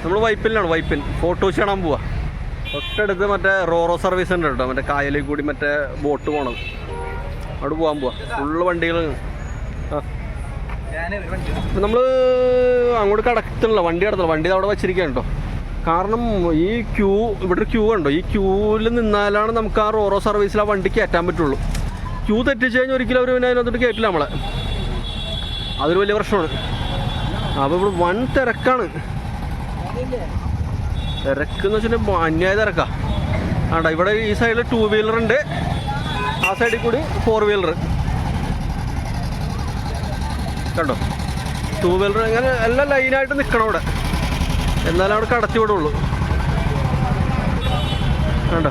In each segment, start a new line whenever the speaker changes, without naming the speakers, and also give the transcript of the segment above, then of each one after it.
നമ്മൾ വൈപ്പിലാണ്, വൈപ്പിൻ ഫോട്ടോസ് കാണാൻ പോവാ. തൊട്ടടുത്ത് മറ്റേ റോറോ സർവീസ് ഉണ്ട് കേട്ടോ, മറ്റേ കായലിൽ കൂടി മറ്റേ ബോട്ട് പോകണത്, അവിടെ പോകാൻ പോവാ. ഫുള്ള് വണ്ടികൾ. നമ്മൾ അങ്ങോട്ട് കടത്തുന്നില്ല, വണ്ടി കടത്തില്ല, വണ്ടി അവിടെ വെച്ചിരിക്കുകയാണ് കേട്ടോ. കാരണം ഈ ക്യൂ, ഇവിടെ ഒരു ക്യൂ ഉണ്ടോ, ഈ ക്യൂവിൽ നിന്നാലാണ് നമുക്ക് ആ റോറോ സർവീസിൽ ആ വണ്ടി കയറ്റാൻ പറ്റുള്ളൂ. ക്യൂ തെറ്റിച്ച് കഴിഞ്ഞാൽ ഒരിക്കലും അവർ പിന്നെ അതിനകത്തോട്ട് കയറ്റില്ല നമ്മളെ. അതൊരു വലിയ പ്രശ്നമാണ്. അപ്പോൾ ഇവിടെ വൻ തിരക്കാണ്. തിരക്കെന്ന് വെച്ചിട്ടുണ്ടെങ്കിൽ അന്യായ തിരക്കാണ്. ആണ്ടാ ഇവിടെ ഈ സൈഡിൽ 2 വീലർ ഉണ്ട്, ആ സൈഡിൽ കൂടി 4 വീലർ കണ്ടോ. 2 വീലർ ഇങ്ങനെ എല്ലാം ലൈനായിട്ട് നിൽക്കണം അവിടെ, എന്നാലും അവിടെ കടത്തി വിടുള്ളൂ. കണ്ടോ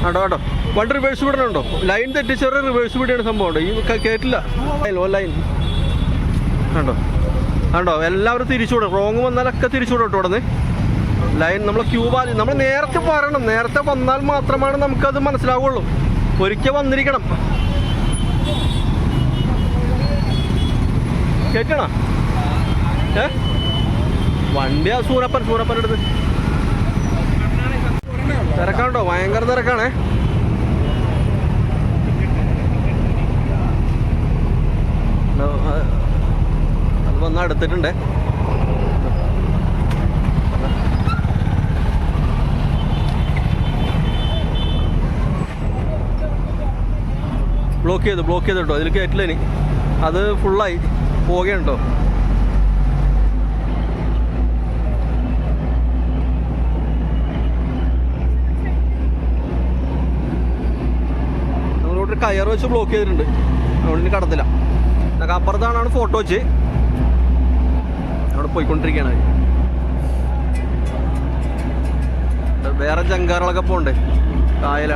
കണ്ടോ കേട്ടോ, വണ്ടി റിവേഴ്സ് വിടണുണ്ടോ, ലൈൻ തെറ്റിച്ചവരെ റിവേഴ്സ് വിടുന്ന സംഭവം ഉണ്ട്. ഈ കേട്ടില്ല ലൈൻ കണ്ടോ കണ്ടോ, എല്ലാവരും തിരിച്ചു വിടും. റോങ് വന്നാലൊക്കെ തിരിച്ചു വിടും കേട്ടോ. അവിടെ നിന്ന് ലൈൻ നമ്മൾ ക്യൂ പാലി, നമ്മൾ നേരത്തെ പറയണം, നേരത്തെ വന്നാൽ മാത്രമാണ് നമുക്കത് മനസ്സിലാവുള്ളൂ. ഒരിക്കൽ വന്നിരിക്കണം. കേട്ടണ വണ്ടി ആ സൂരപ്പൻ എടുത്ത് തിരക്കാണ്ടോ, ഭയങ്കര തിരക്കാണേ. അത് വന്ന് അടുത്തിട്ടുണ്ടേ. ബ്ലോക്ക് ചെയ്ത് കേട്ടോ, അതിൽ കയറ്റില്ല ഇനി. അത് ഫുള്ളായി പോവുകയാണ് കേട്ടോ. നമ്മളിവിടെ കയർ വെച്ച് ബ്ലോക്ക് ചെയ്തിട്ടുണ്ട്, അവിടെ ഇനി കടത്തില്ല. എന്നൊക്കെ അപ്പുറത്താണ് ഫോട്ടോ വെച്ച് അവിടെ പോയിക്കൊണ്ടിരിക്കുകയാണ്. വേറെ ജങ്കാറുകളൊക്കെ പോകണ്ടേ, കായല.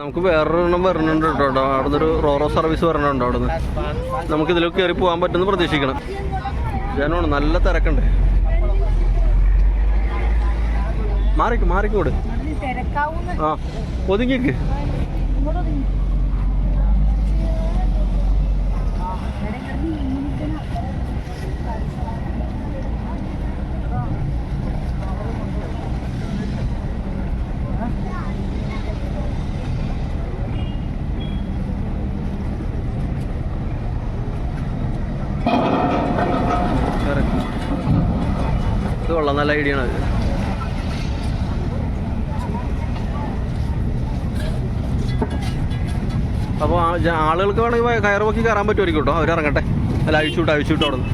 നമുക്ക് വേറൊരെണ്ണം വരണുണ്ട് കേട്ടോ, അവിടെ നിന്നൊരു റോറോ സർവീസ് വരണുണ്ട്. അവിടെ നിന്ന് നമുക്കിതിൽ കയറി പോകാൻ പറ്റുമെന്ന് പ്രതീക്ഷിക്കണം. ജനമാണ്, നല്ല തിരക്കുണ്ട്. മാറിക്കൂട് ആ ഒതുങ്ങിക്ക്. ഇത് കൊള്ളാം, നല്ല ഐഡിയ ആണ് അത്. അപ്പോൾ ആളുകൾക്ക് വേണമെങ്കിൽ കയർ പൊക്കി കയറാൻ പറ്റുമായിരിക്കും കേട്ടോ. അവരിറങ്ങട്ടെ, അല്ല അഴിച്ചുവിട്ടോ അവിടെ നിന്ന്.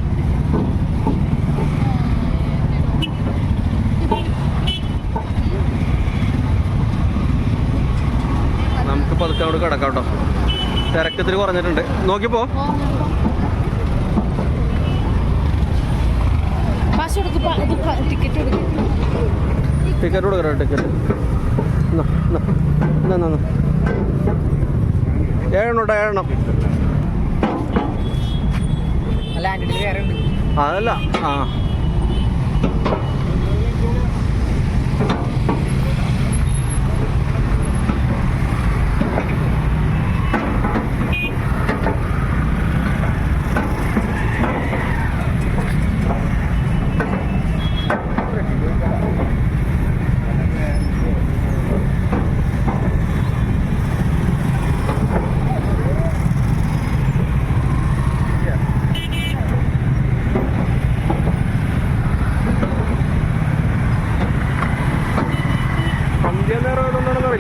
നമുക്ക് പതുക്കെ അവിടെ കിടക്കാം കേട്ടോ, തിരക്കത്തിൽ കുറഞ്ഞിട്ടുണ്ട്. നോക്കിപ്പോ ടിക്കറ്റ് കൊടുക്കറ, ടിക്കറ്റ് 7 അതല്ല. ആ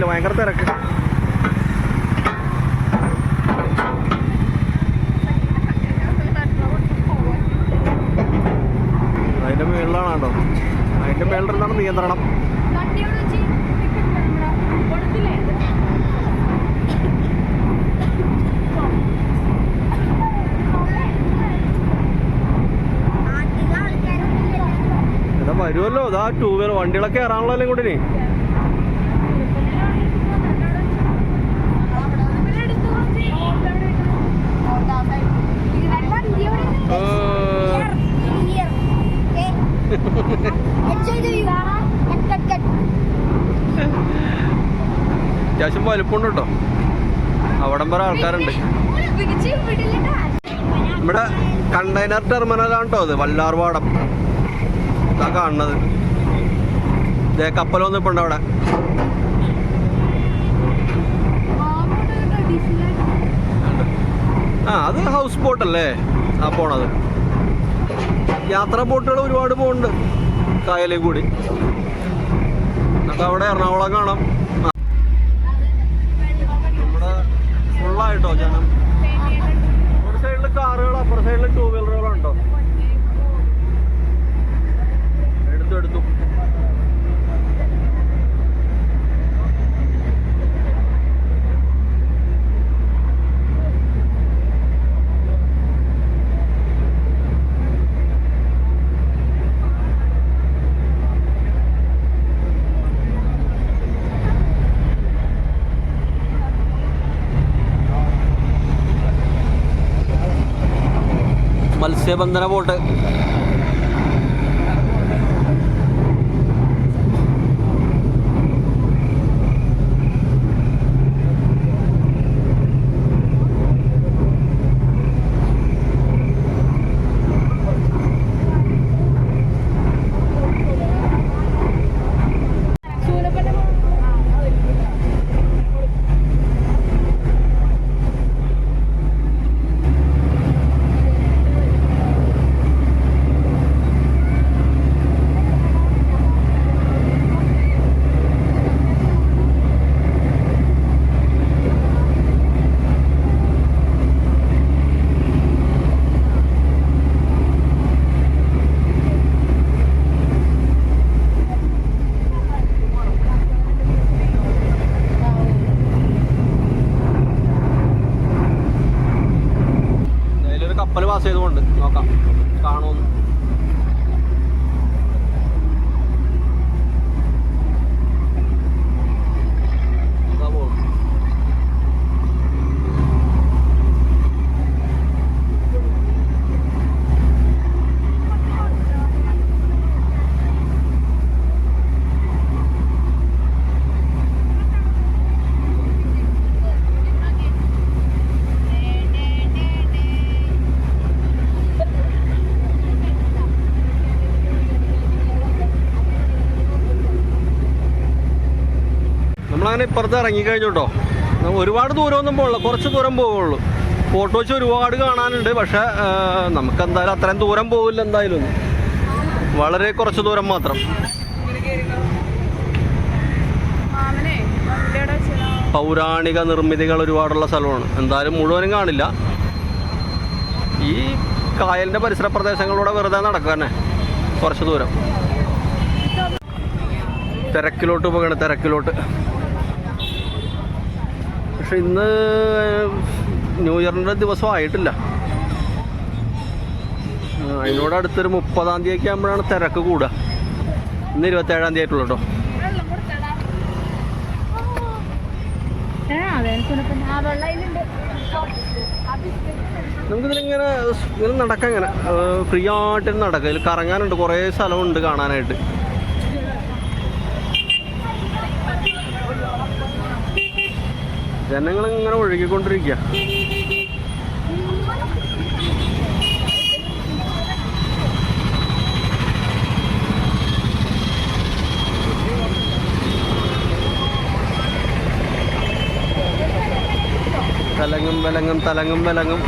ഭയങ്കര തിരക്ക്. അതിന്റെ മേളിലാണോ, അതിന്റെ മേളിലാണ് നിയന്ത്രണം. ഇവിടെ വരുമല്ലോ. അതാ 2 വീലർ വണ്ടികളൊക്കെ കയറാനുള്ളതല്ലേ കൂടി. അത്യാവശ്യം വലുപ്പമുണ്ട് കേട്ടോ. അവിടം വരെ ആൾക്കാരുണ്ട്. ഇവിടെ കണ്ടെയ്നർ ടെർമിനലാണ് കേട്ടോ അത്, വല്ലാർപാടം. ഇതാ കാണുന്നത്. ഇതേ കപ്പലൊന്നും ഇപ്പൊ ഉണ്ട് അവിടെ. അത് ഹൗസ് ബോട്ടല്ലേ ആ പോണത്. യാത്രാ ബോട്ടുകൾ ഒരുപാട് പോകുന്നുണ്ട് കായലിൽ കൂടി. നമുക്ക് അവിടെ എറണാകുളം കാണാം. നമ്മുടെ ഫുള്ളായിട്ടോ ജനം. ഒരു സൈഡിൽ കാറുകൾ, അപ്പുറ സൈഡിൽ 2 വീലറുകളുണ്ടോ. എടുത്തു മത്സ്യബന്ധന ബോട്ട്. കപ്പൽ പാസ് ചെയ്തുകൊണ്ട് നോക്കാം കാണുമെന്ന്. നമ്മളങ്ങനെ ഇപ്പുറത്ത് ഇറങ്ങിക്കഴിഞ്ഞു കേട്ടോ. ഒരുപാട് ദൂരമൊന്നും പോകില്ല, കുറച്ച് ദൂരം പോവുള്ളൂ. ഫോട്ടോ വെച്ച് ഒരുപാട് കാണാനുണ്ട്. പക്ഷേ നമുക്കെന്തായാലും അത്രയും ദൂരം പോകില്ല. എന്തായാലും വളരെ കുറച്ച് ദൂരം മാത്രം. പൗരാണിക നിർമ്മിതികൾ ഒരുപാടുള്ള സ്ഥലമാണ്. എന്തായാലും മുഴുവനും കാണില്ല. ഈ കായലിൻ്റെ പരിസര പ്രദേശങ്ങളിലൂടെ വെറുതെ നടക്കുക തന്നെ കുറച്ച് ദൂരം. തിരക്കിലോട്ട് പോകണം, തിരക്കിലോട്ട്. പക്ഷെ ഇന്ന് ന്യൂ ഇയറിൻ്റെ ദിവസം ആയിട്ടില്ല. അതിനോട് അടുത്തൊരു 30-ാം തീയതിയൊക്കെ ആകുമ്പോഴാണ് തിരക്ക് കൂടുക. ഇന്ന് 27-ാം തീയതി ആയിട്ടുള്ളൂ കേട്ടോ. നമുക്കിതിലിങ്ങനെ നടക്കാം, ഇങ്ങനെ ഫ്രീ ആയിട്ട് നടക്കാം. ഇതിൽ കറങ്ങാനുണ്ട്, കുറേ സ്ഥലമുണ്ട് കാണാനായിട്ട്. ജനങ്ങളിങ്ങനെ ഒഴുകിക്കൊണ്ടിരിക്കുക. തലങ്ങും വിലങ്ങും തലങ്ങും വിലങ്ങും.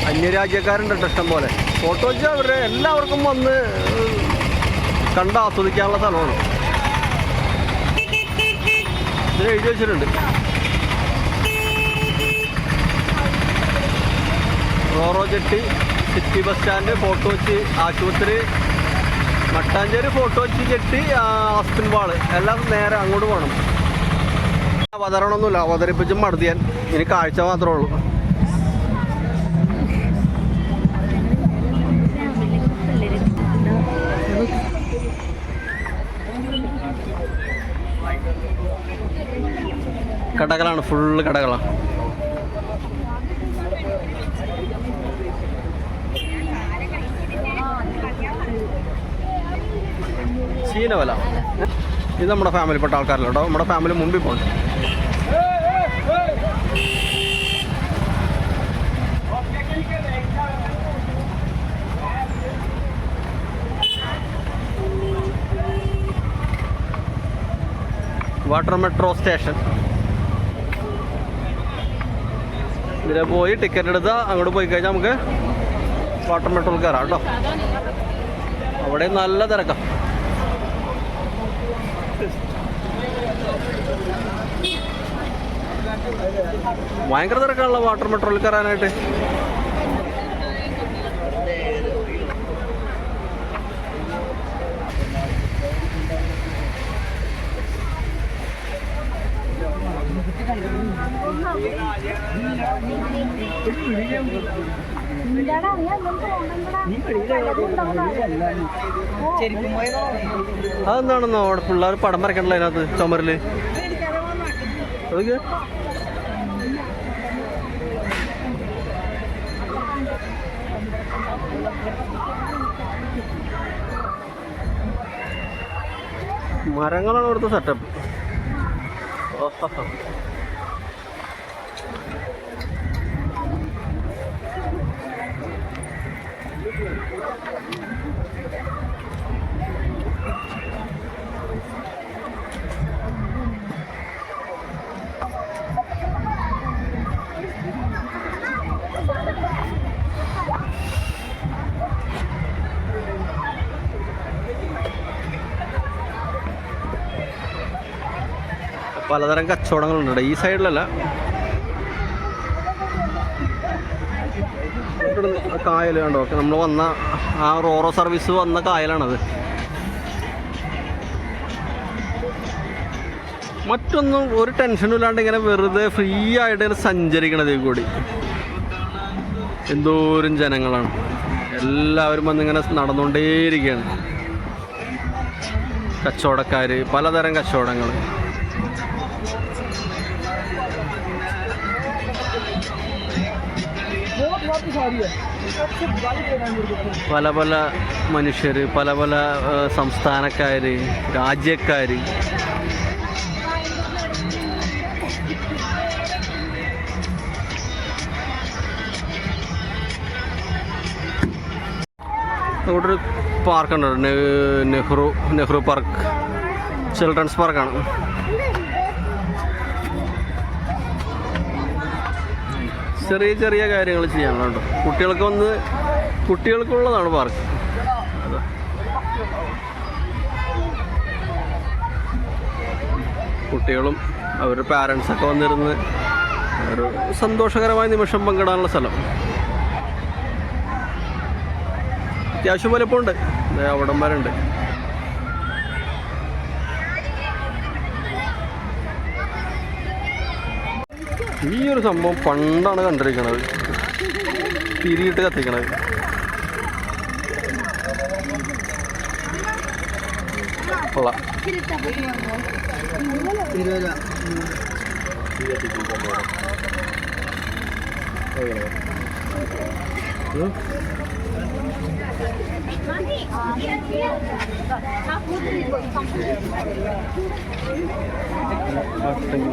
അന്യരാജ്യക്കാരുണ്ട് ഇഷ്ടം പോലെ. ഫോട്ടോ വെച്ചാൽ അവരുടെ എല്ലാവർക്കും വന്ന് കണ്ട് ആസ്വദിക്കാനുള്ള സ്ഥലമാണ്. ഇത് എഴുതി വെച്ചിട്ടുണ്ട്. Roro jetty, city bus stand, photo വെച്ച് ആശുപത്രി, മട്ടാഞ്ചേരി ഫോട്ടോ വെച്ച് ജെട്ടി, ആസ്പിൻ വാള് എല്ലാം നേരെ അങ്ങോട്ട് പോകണം. അവതരണമൊന്നുമില്ല, അവതരിപ്പിച്ചും മടുത്തിയാൻ. ഇനി കാഴ്ച മാത്രമേ ഉള്ളൂ. കടകളാണ്, ഫുള്ള് കടകളാണ്. ചീനവല ഇത് നമ്മുടെ ഫാമിലിപ്പെട്ട ആൾക്കാരല്ല കേട്ടോ. നമ്മുടെ ഫാമിലി മുമ്പിൽ പോകണം. Water metro station. ഇതിലെ പോയി ടിക്കറ്റ് എടുത്താൽ അങ്ങോട്ട് പോയി കഴിഞ്ഞാൽ നമുക്ക് വാട്ടർ മെട്രോയിൽ കയറാം കേട്ടോ. അവിടെ നല്ല തിരക്കാം. ഭയങ്കര തിരക്കാണല്ലോ വാട്ടർ മെട്രോയിൽ കയറാനായിട്ട്. അതെന്താണെന്നോ അവിടെ പിള്ളേർ പടം വരയ്ക്കണല്ലോ അതിനകത്ത് ചുമരില്. മരങ്ങളാണ് ഇവിടുത്തെ സെറ്റപ്പ്. പലതരം കച്ചവടങ്ങളുണ്ട് ഈ സൈഡിലല്ല. കായൽ കണ്ടോ, നമ്മൾ വന്ന ആ റോറോ സർവീസ് വന്ന കായലാണത്. മറ്റൊന്നും ഒരു ടെൻഷനും ഇല്ലാണ്ട് ഇങ്ങനെ വെറുതെ ഫ്രീ ആയിട്ട് ഇങ്ങനെ സഞ്ചരിക്കണത് കൂടി. എന്തോരം ജനങ്ങളാണ്, എല്ലാവരും വന്നിങ്ങനെ നടന്നുകൊണ്ടേയിരിക്കുകയാണ്. കച്ചവടക്കാർ, പലതരം കച്ചവടങ്ങൾ. പല പല മനുഷ്യർ, പല പല സംസ്ഥാനക്കാർ, രാജ്യക്കാർ. ഇവിടെ ഒരു പാർക്കുണ്ട്, നെഹ്റു പാർക്ക്, ചിൽഡ്രൻസ് പാർക്കാണ്. ചെറിയ ചെറിയ കാര്യങ്ങൾ ചെയ്യാനുണ്ടോ കുട്ടികൾക്കുള്ളതാണ് പാർക്ക്. കുട്ടികളും അവരുടെ പാരൻസൊക്കെ വന്നിരുന്ന് ഒരു സന്തോഷകരമായ നിമിഷം പങ്കിടാനുള്ള സ്ഥലം. അത്യാവശ്യം വലുപ്പമുണ്ട്, അവിടം വരെ ഉണ്ട്. ഈ ഒരു സംഭവം പണ്ടാണ് കണ്ടിരിക്കണത്, തിരിയിട്ട് കത്തിക്കണത്. കൊള്ളാം.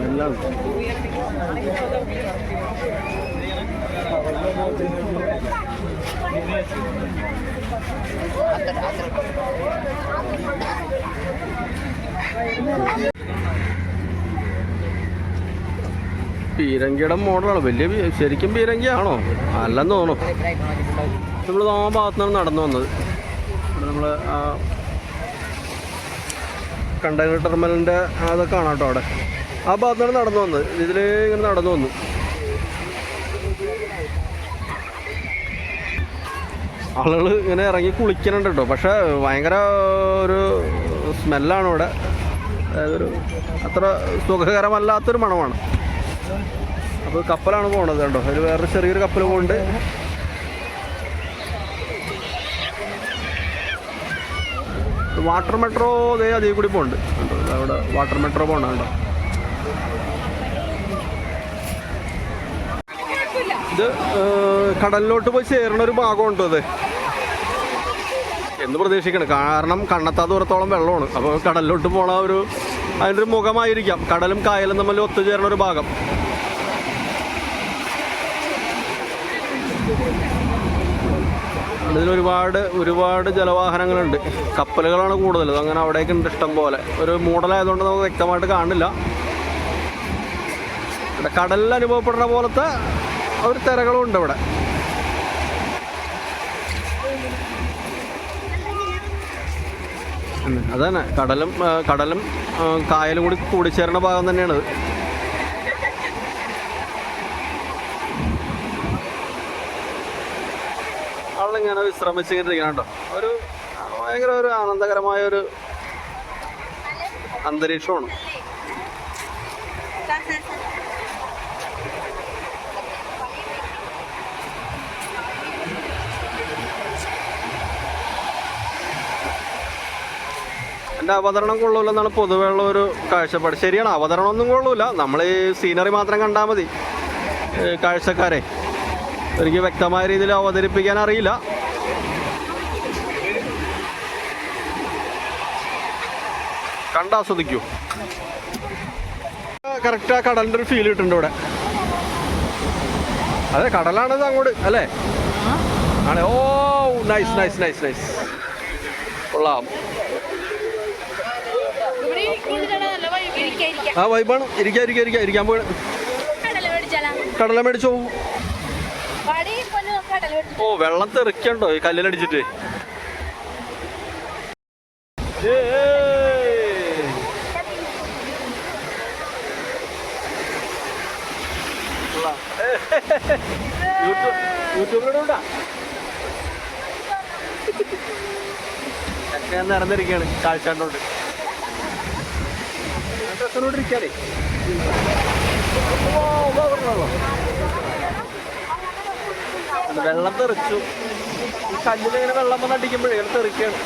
എല്ലാം പീരങ്കിയുടെ മോഡലാണ്. വലിയ ശരിക്കും പീരങ്കിയാണോ അല്ലെന്ന് തോന്നുന്നു. നമ്മൾ ആ ഭാഗത്തുനിന്നാണ് നടന്നു വന്നത്. നമ്മൾ ആ കണ്ടെയ്നർ ടെർമിനലിൻ്റെ അതൊക്കെ കാണാം കേട്ടോ. അവിടെ ആ ഭാഗത്തുനിന്നാണ് നടന്നു വന്നത്. ഇതിൽ ഇങ്ങനെ നടന്നു വന്നു. ആളുകൾ ഇങ്ങനെ ഇറങ്ങി കുളിക്കുന്നുണ്ട് കേട്ടോ. പക്ഷേ ഭയങ്കര ഒരു സ്മെല്ലാണ് ഇവിടെ. അതായത് ഒരു അത്ര സുഖകരമല്ലാത്തൊരു മണമാണ്. അപ്പോൾ കപ്പലാണ് പോണത് കണ്ടോ. അതിൽ വേറൊരു ചെറിയൊരു കപ്പൽ പോകുന്നുണ്ട്. വാട്ടർ മെട്രോ അതേ അതിൽ കൂടി പോകുന്നുണ്ട് കണ്ടോ. അവിടെ വാട്ടർ മെട്രോ പോകണം കണ്ടോ. ഇത് കടലിലോട്ട് പോയി ചേരണ ഒരു ഭാഗമുണ്ട് അത് എന്ന് പ്രതീക്ഷിക്കണം. കാരണം കണ്ണെത്താ ദൂരത്തോളം വെള്ളമാണ്. അപ്പോൾ കടലിലോട്ട് പോണ അതിൻ്റെ ഒരു മുഖമായിരിക്കാം കടലും കായലും തമ്മിൽ ഒത്തുചേരണ ഒരു ഭാഗം. ഇതിൽ ഒരുപാട് ജലവാഹനങ്ങളുണ്ട്. കപ്പലുകളാണ് കൂടുതൽ. അങ്ങനെ അവിടേക്ക് ഉണ്ട് ഇഷ്ടം പോലെ. ഒരു മൂടലായതുകൊണ്ട് നമുക്ക് വ്യക്തമായിട്ട് കാണില്ല. ഇവിടെ കടലിൽ അനുഭവപ്പെടുന്ന പോലത്തെ ഒരു തിരകളും ഉണ്ട് ഇവിടെ. അതന്നെ കടലും കായലും കൂടി കൂടിച്ചേരുന്ന ഭാഗം തന്നെയാണിത്. ആളിങ്ങനെ വിശ്രമിച്ചിങ്ങനെ ഇരിക്കണോ. ഭയങ്കര ഒരു ആനന്ദകരമായ ഒരു അന്തരീക്ഷമാണ്. എൻ്റെ അവതരണം കൊള്ളൂലെന്നാണ് പൊതുവേ ഉള്ള ഒരു കാഴ്ചപ്പാട്. ശരിയാണ്, അവതരണമൊന്നും കൊള്ളൂല. നമ്മൾ ഈ സീനറി മാത്രം കണ്ടാൽ മതി. കാഴ്ചക്കാരെ എനിക്ക് വ്യക്തമായ രീതിയിൽ അവതരിപ്പിക്കാൻ അറിയില്ല. കണ്ടാസ്വദിക്കൂ. കറക്റ്റ് ആ കടലിൻ്റെ ഒരു ഫീൽ കിട്ടുന്നുണ്ട് ഇവിടെ. അതെ, കടലാണത് അങ്ങോട്ട് അല്ലേ? ആണ്. ഓ നൈസ് നൈസ് നൈസ് നൈസ്. കൊള്ളാം. ആ വൈബാണ്. ഇരിക്കാൻ പോയി. കടല മേടിച്ചോ. ഓ വെള്ളം തെറിക്കണ്ടോ ഈ കല്ലിലടിച്ചിട്ട്. യൂട്യൂബിലൂടെ ഞാൻ നിറഞ്ഞിരിക്കുകയാണ് കാഴ്ചാണ്ടോണ്ട്. രസനോണ്ടിരിക്കാനേ. വെള്ളം തെറിച്ചു. ഈ കല്ലിലിങ്ങനെ വെള്ളം വന്ന് അടിക്കുമ്പോഴേ തെറിക്കാണ്.